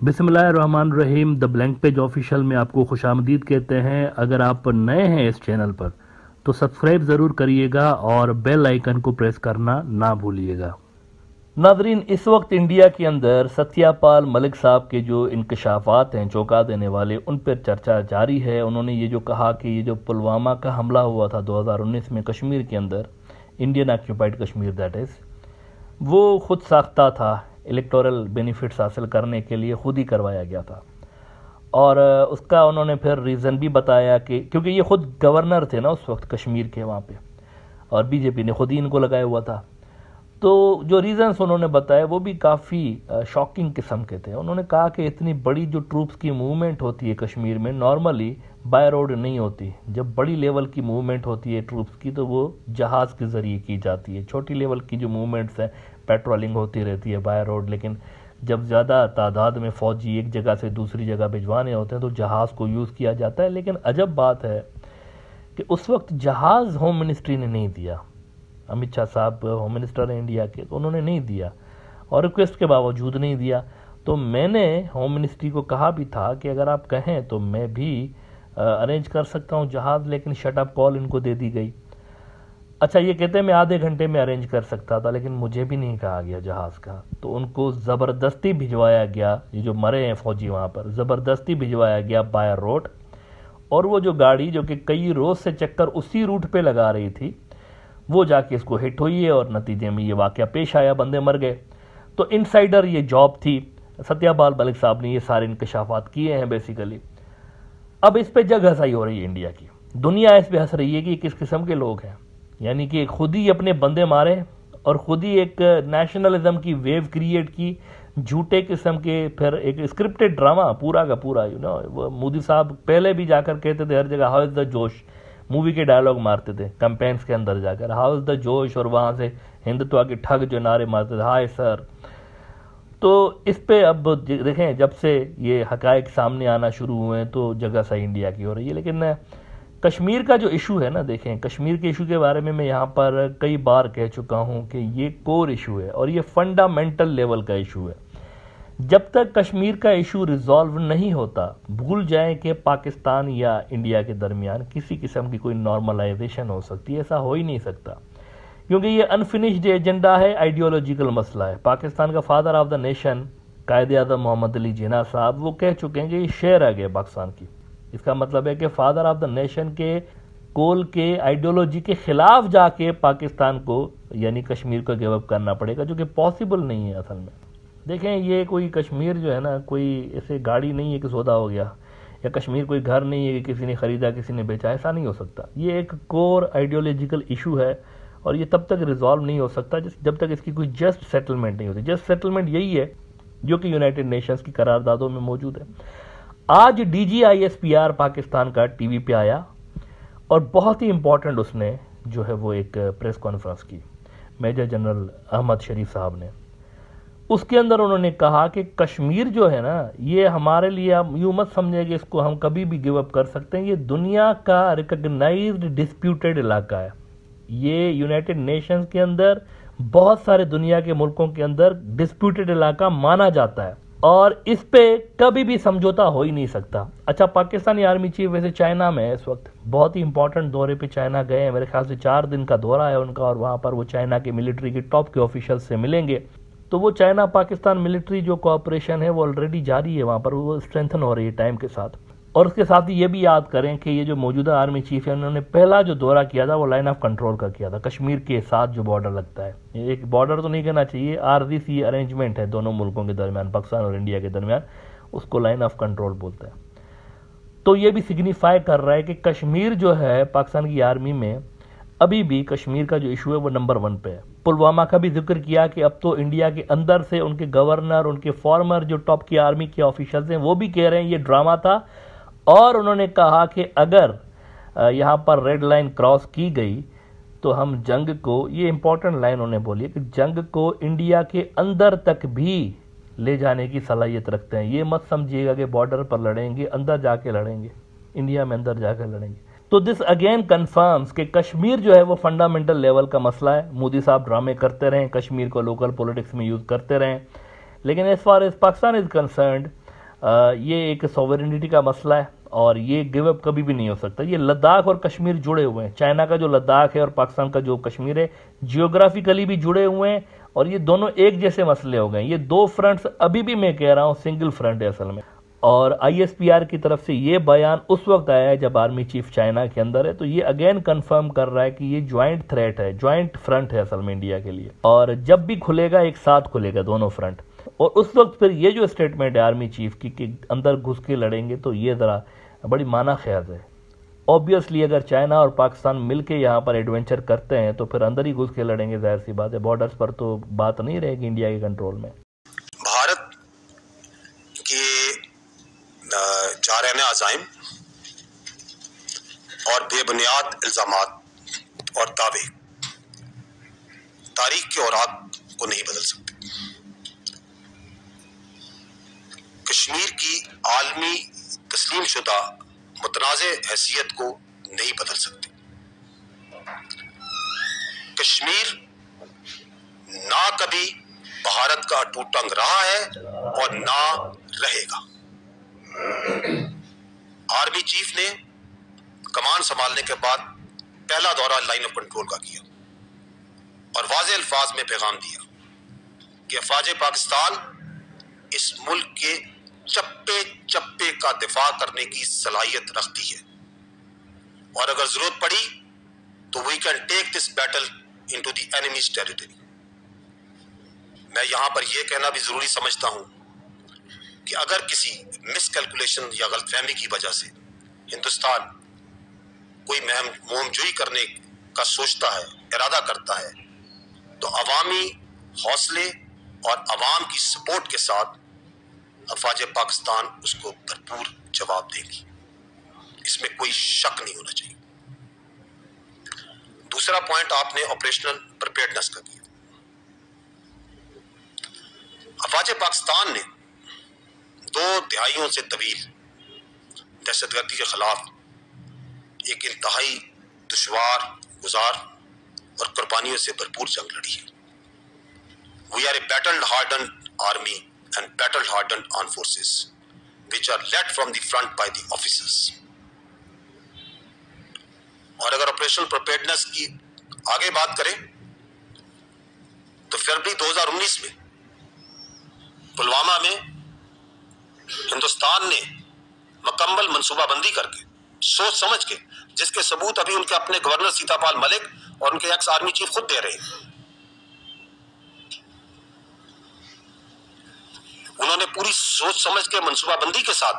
बिस्मिल्लाहिर्रहमानिर्रहीम। The blank page official में आपको खुशामदीद कहते हैं। अगर आप नए हैं इस चैनल पर तो सब्सक्राइब ज़रूर करिएगा और बेल आइकन को प्रेस करना ना भूलिएगा। नाजरीन, इस वक्त इंडिया के अंदर सत्यपाल मलिक साहब के जो इंकशाफात हैं चौंका देने वाले, उन पर चर्चा जारी है। उन्होंने ये जो कहा कि ये जो पुलवामा का हमला हुआ था 2019 में कश्मीर के अंदर, Indian occupied Kashmir that is, वो खुद साख्ता था, इलेक्टोरल बेनिफिट्स हासिल करने के लिए खुद ही करवाया गया था। और उसका उन्होंने फिर रीज़न भी बताया कि क्योंकि ये खुद गवर्नर थे ना उस वक्त कश्मीर के वहाँ पे, और बीजेपी ने खुद ही इनको लगाया हुआ था। तो जो रीज़न्स उन्होंने बताए वो भी काफ़ी शॉकिंग किस्म के थे। उन्होंने कहा कि इतनी बड़ी जो ट्रूप्स की मूवमेंट होती है कश्मीर में नॉर्मली बाय रोड नहीं होती। जब बड़ी लेवल की मूवमेंट होती है ट्रूप्स की तो वो जहाज़ के ज़रिए की जाती है। छोटी लेवल की जो मूवमेंट्स हैं पेट्रोलिंग होती रहती है बाय रोड, लेकिन जब ज़्यादा तादाद में फ़ौजी एक जगह से दूसरी जगह भिजवाने होते हैं तो जहाज़ को यूज़ किया जाता है। लेकिन अजब बात है कि उस वक्त जहाज़ होम मिनिस्ट्री ने नहीं दिया। अमित शाह साहब होम मिनिस्टर हैं इंडिया के, तो उन्होंने नहीं दिया और रिक्वेस्ट के बावजूद नहीं दिया। तो मैंने होम मिनिस्ट्री को कहा भी था कि अगर आप कहें तो मैं भी अरेंज कर सकता हूं जहाज़, लेकिन शट अप कॉल इनको दे दी गई। अच्छा, ये कहते हैं मैं आधे घंटे में अरेंज कर सकता था, लेकिन मुझे भी नहीं कहा गया जहाज़ का। तो उनको ज़बरदस्ती भिजवाया गया, ये जो मरे हैं फ़ौजी वहाँ पर, ज़बरदस्ती भिजवाया गया बाय रोड। और वो जो गाड़ी जो कि कई रोज़ से चक्कर उसी रूट पे लगा रही थी, वो जाके इसको हिट हुई है और नतीजे में ये वाक़या पेश आया, बंदे मर गए। तो इनसाइडर ये जॉब थी, सत्यपाल मलिक साहब ने ये सारे इंकशाफात किए हैं बेसिकली। अब इस पे जग हंसाई हो रही है इंडिया की, दुनिया इस पे हंस रही है कि किस किस्म के लोग हैं। यानी कि खुद ही अपने बंदे मारे और खुद ही एक नेशनलिज्म की वेव क्रिएट की, झूठे किस्म के, फिर एक स्क्रिप्टेड ड्रामा पूरा का पूरा। मोदी साहब पहले भी जाकर कहते थे हर जगह हाउ इज़ द जोश, मूवी के डायलॉग मारते थे कैंपेन्स के अंदर जाकर, हाउ इज़ द जोश, और वहाँ से हिंदुत्व के ठग जो नारे मारते थे, हाय सर। तो इस पे अब देखें जब से ये हकायक सामने आना शुरू हुए हैं तो जगह सही इंडिया की हो रही है। लेकिन कश्मीर का जो इशू है ना, देखें कश्मीर के इशू के बारे में मैं यहाँ पर कई बार कह चुका हूँ कि ये कोर इशू है और ये फंडामेंटल लेवल का इशू है। जब तक कश्मीर का इशू रिजॉल्व नहीं होता, भूल जाएं कि पाकिस्तान या इंडिया के दरमियान किसी किस्म की कोई नॉर्मलाइजेशन हो सकती है। ऐसा हो ही नहीं सकता, क्योंकि ये अनफिनिश्ड एजेंडा है, आइडियोलॉजिकल मसला है। पाकिस्तान का फादर ऑफ द नेशन कायदे आज़म मोहम्मद अली जिन्ना साहब वो कह चुके हैं कि ये शेर आ गया पाकिस्तान की। इसका मतलब है कि फादर ऑफ द नेशन के कोल के आइडियोलॉजी के खिलाफ जाके पाकिस्तान को यानी कश्मीर को गिव अप करना पड़ेगा, जो कि पॉसिबल नहीं है असल में। देखें ये कोई कश्मीर जो है ना, कोई ऐसे गाड़ी नहीं है कि सौदा हो गया, या कश्मीर कोई घर नहीं है कि किसी ने ख़रीदा किसी ने बेचा, ऐसा नहीं हो सकता। ये एक कोर आइडियोलॉजिकल इशू है और ये तब तक रिजॉल्व नहीं हो सकता जब तक इसकी कोई जस्ट सेटलमेंट नहीं होती। जस्ट सेटलमेंट यही है जो कि यूनाइटेड नेशंस की करारदादों में मौजूद है। आज DGISPR पाकिस्तान का टीवी पे आया और बहुत ही इंपॉर्टेंट उसने जो है वो एक प्रेस कॉन्फ्रेंस की, मेजर जनरल अहमद शरीफ साहब ने। उसके अंदर उन्होंने कहा कि कश्मीर जो है ना, ये हमारे लिए, आप यूँ मत समझे कि इसको हम कभी भी गिव अप कर सकते हैं। ये दुनिया का रिकग्नाइज्ड डिस्प्यूटेड इलाका है। ये यूनाइटेड नेशंस के अंदर बहुत सारे दुनिया के मुल्कों के अंदर डिस्प्यूटेड इलाका माना जाता है और इस पे कभी भी समझौता हो ही नहीं सकता। अच्छा, पाकिस्तानी आर्मी चीफ वैसे चाइना में है इस वक्त, बहुत ही इंपॉर्टेंट दौरे पे चाइना गए हैं, मेरे ख्याल से 4 दिन का दौरा है उनका, और वहाँ पर वो चाइना के मिलिट्री के टॉप के ऑफिशियल से मिलेंगे। तो वो चाइना पाकिस्तान मिलिट्री जो कोऑपरेशन है वो ऑलरेडी जारी है वहाँ पर, वो स्ट्रेंथन हो रही है टाइम के साथ। और उसके साथ ही ये भी याद करें कि ये जो मौजूदा आर्मी चीफ है, उन्होंने पहला जो दौरा किया था वो लाइन ऑफ कंट्रोल का किया था, कश्मीर के साथ जो बॉर्डर लगता है। एक बॉर्डर तो नहीं कहना चाहिए, आर्जी सी अरेंजमेंट है दोनों मुल्कों के दरमियान, पाकिस्तान और इंडिया के दरमियान, उसको लाइन ऑफ कंट्रोल बोलते हैं। तो ये भी सिग्निफाई कर रहा है कि कश्मीर जो है पाकिस्तान की आर्मी में अभी भी कश्मीर का जो इशू है वो नंबर 1 पे है। पुलवामा का भी जिक्र किया कि अब तो इंडिया के अंदर से उनके गवर्नर, उनके फॉर्मर जो टॉप की आर्मी के ऑफिशियल्स हैं वो भी कह रहे हैं ये ड्रामा था। और उन्होंने कहा कि अगर यहाँ पर रेड लाइन क्रॉस की गई तो हम जंग को, ये इंपॉर्टेंट लाइन उन्होंने बोली है कि जंग को इंडिया के अंदर तक भी ले जाने की सलाहियत रखते हैं। ये मत समझिएगा कि बॉर्डर पर लड़ेंगे, अंदर जाके लड़ेंगे, इंडिया में अंदर जाकर लड़ेंगे। तो दिस अगेन कंफर्म्स कि कश्मीर जो है वो फंडामेंटल लेवल का मसला है। मोदी साहब ड्रामे करते रहें, कश्मीर को लोकल पॉलिटिक्स में यूज करते रहें, लेकिन as far as Pakistan is concerned یہ ایک سوورنٹی کا مسئلہ ہے اور یہ گیو اپ کبھی بھی نہیں ہو سکتا. یہ لداخ اور کشمیر جڑے ہوئے ہیں. چائنا کا جو لداخ ہے اور پاکستان کا جو کشمیر ہے جیوگرافیکلی بھی جڑے ہوئے ہیں اور یہ دونوں ایک جیسے مسئلے ہو گئے ہیں. یہ دو فرنٹس ابھی بھی میں کہہ رہا ہوں سنگل فرنٹ ہے اصل میں. اور آئی ایس پی آر کی طرف سے یہ بیان اس وقت آیا ہے جب آرمی چیف چائنا کے اندر ہے, تو یہ اگین کنفرم کر رہا ہے کہ یہ جوائنٹ تھریٹ ہے, جوائنٹ فرنٹ ہے اصل میں انڈیا کے لیے, اور جب بھی کھلے گا ایک ساتھ کھلے گا دونوں فرنٹ. اور اس وقت پھر یہ جو اسٹیٹمنٹ ہے آرمی چیف کی کہ اندر گھس کے لڑیں گے, تو یہ ذرا بڑی معنی خیز ہے. اوبیسلی اگر چائنا اور پاکستان مل کے یہاں پر ایڈونچر کرتے ہیں تو پھر اندر ہی گھس کے لڑیں گے, ظاہر سی بات ہے. بارڈرز پر تو بات نہیں رہے گی انڈیا کے کنٹرول میں. بھارت کے جارحانہ عزائم اور بے بنیاد الزامات اور دعوے تاریخ کے اوراق کو نہیں بدل سکتے. کشمیر کی عالمی تسلیم شدہ متنازع حیثیت کو نہیں بدل سکتے. کشمیر نہ کبھی بھارت کا اٹوٹ انگ رہا ہے اور نہ رہے گا. آرمی چیف نے کمان سنبھالنے کے بعد پہلا دورہ لائن آف کنٹرول کا کیا اور واضح الفاظ میں پیغام دیا کہ افواج پاکستان اس ملک کے چپے چپے کا دفاع کرنے کی صلاحیت رکھتی ہے اور اگر ضرورت پڑی تو we can take this battle into the enemy's territory. میں یہاں پر یہ کہنا بھی ضروری سمجھتا ہوں کہ اگر کسی مس کیلکولیشن یا غلط فہمی کی وجہ سے ہندوستان کوئی مہم جوئی کرنے کا سوچتا ہے, ارادہ کرتا ہے, تو عوامی حوصلے اور عوام کی سپورٹ کے ساتھ افواج پاکستان اس کو بھرپور جواب دیں گی. اس میں کوئی شک نہیں ہونا چاہیے. دوسرا پوائنٹ آپ نے آپریشنل پریپیئرڈنس کا کیا. افواج پاکستان نے 2 دہائیوں سے طویل دہشت گردی کے خلاف ایک انتہائی دشوار گزار اور قربانیوں سے بھرپور جنگ لڑی ہے. We are a battle-hardened army and battle-hardened armed forces, which are led from the front by the officers. اور اگر آپریشنل پریپیئرڈنس کی آگے بات کریں تو فروری 2019 میں پلوامہ میں ہندوستان نے مکمل منصوبہ بندی کر کے, سوچ سمجھ کے, جس کے ثبوت ابھی ان کے اپنے گورنر سیتا پال ملک اور ان کے ایکس آرمی چیف خود دے رہے ہیں. انہوں نے پوری سوچ سمجھ کے منصوبہ بندی کے ساتھ